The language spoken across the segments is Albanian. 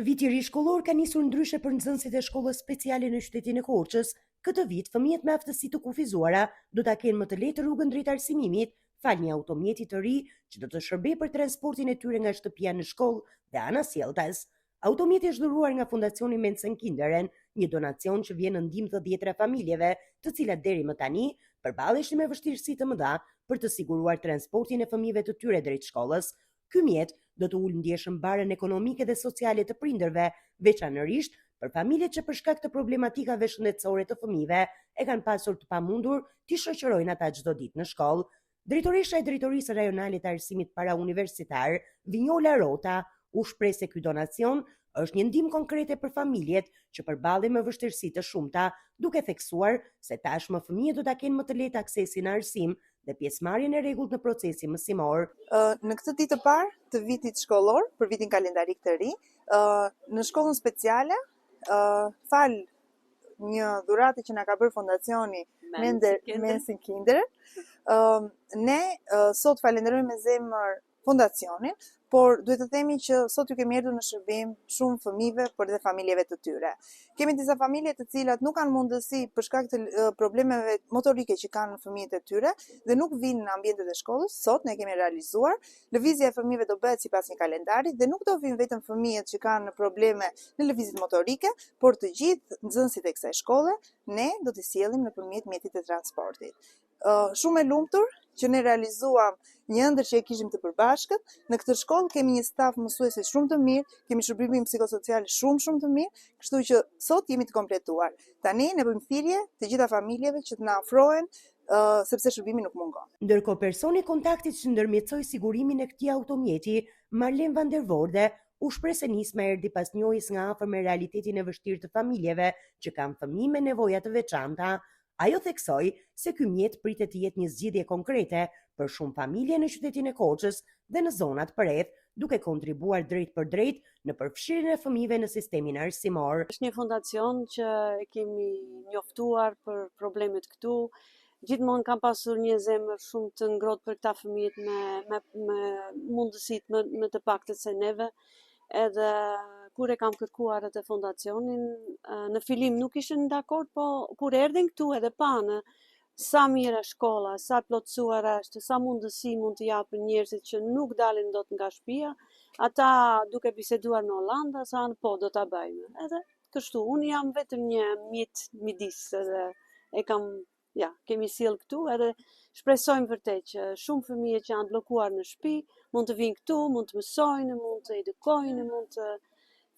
Viti ri shkollor ka nisur ndryshe për nxënësit e shkollës speciale në qytetin e Korçës. Këtë vit, fëmijët me aftësi të kufizuara do ta kenë më të lehtë rrugën drejt arsimimit, fal një automjeti të ri që do të shërbejë për transportin e tyre nga shtëpia në shkollë dhe anasjelltas. Automjeti është dhuruar nga Fondacioni Mensen Kinderen, një donacion që vjen në ndihmë të dhjetra familjeve, të cilat deri më tani përballeshin me vështirësi të mëdha për të siguruar transportin e fëmijëve të tyre drejt shkollës. Ky mjet do të ulë ndjeshëm barën ekonomike dhe sociale të prindërve, veçanërisht për familjet që për shkak të problematikave shëndetësore të fëmijëve e kanë pasur të pamundur t'i shoqërojnë ata çdo ditë në shkollë. Drejtoresha e Drejtorisë Rajonale të Arsimit Parauniversitar, Vinjola Rota, u shpreh se ky donacion është një ndihmë konkrete për familjet që përballen me vështirësi të shumta, duke theksuar se tashmë fëmijët do ta kenë më të lehtë aksesin në arsim dhe pjesëmarrjen e rregullt në procesin mësimor. Në këtë ditë të parë të vitit shkollor, për vitin kalendarik të ri, në shkollën speciale, fal një dhurate që na ka bërë Fondacioni Mensen Kinderen, ne sot falenderojmë me zemër Fondacionin, por duhet të themi që sot ju kemi erdhur në shërbim shumë fëmijëve, por dhe familjeve të tyre. Kemi disa familje të cilat nuk kanë mundësi për shkak të problemeve motorike që kanë fëmijët e tyre dhe nuk vinë në ambientet e shkollës. Sot ne kemi realizuar lëvizja e fëmijëve do bëhet sipas një kalendari dhe nuk do vinë vetëm fëmijët që kanë probleme në lëvizjet motorike, por të gjithë nxënësit e kësaj shkolle ne do t'i sjellim nëpërmjet mjetit të transportit. Shumë e lumtur që ne realizuam një ëndër që e kishim të përbashkët. Në këtë shkollë kemi një staf mësuesi shumë të mirë, kemi shërbimin psikosocial shumë të mirë, kështu që sot jemi të kompletuar. Tani ne bëjmë thirrje të gjitha familjeve që të na afrohen sepse shërbimi nuk mungon. Ndërkohë personi i kontaktit që ndërmjetësoi sigurimin e këtij automjeti, Marlen van der Voorde, u shpreh se nisma erdhi pas njohjes nga afër me realitetin e vështirë të familjeve që kanë fëmijë me nevoja të veçanta. Ajo theksoi se ky mjet pritet të jetë një zgjidhje konkrete për shumë familje në qytetin e Korçës dhe në zonat përreth, duke kontribuar drejt për drejt në përfshirjen e fëmijëve në sistemin arsimor. Është një fondacion që e kemi njoftuar për problemet këtu. Gjithmonë kam pasur një zemër shumë të ngrohtë për këta fëmijët me mundësitë më të paktët se neve. Edhe kur e kam kërkuar atë fondacionin, në fillim nuk ishin dakord, po kur erdhin këtu edhe panë sa mirë është shkolla, sa plotësuar është, sa mundësi mund të japin njerëzit që nuk dalin dot nga shtëpia, ata duke biseduar në Hollanda, sa po do ta bëjmë. Edhe kështu, unë jam vetëm një mjet midis edhe kemi sjell këtu edhe shpresojmë vërtet që shumë fëmijë që janë bllokuar në shtëpi mund të vinë këtu, mund të mësojnë, mund të edukojnë, mund të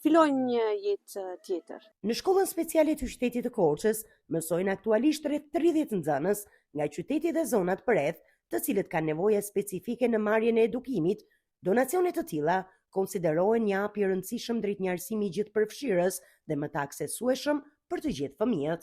fillojnë një jetë tjetër. Në shkollën speciale të qytetit të Korçës mësojnë aktualisht rreth 30 nxënës nga qyteti dhe zonat përreth, të cilët kanë nevoja specifike në marrjen e edukimit. Donacione të tilla konsiderohen një hap i rëndësishëm drejt një arsimi gjithëpërfshirës dhe më të aksesueshëm për të gjithë fëmijët.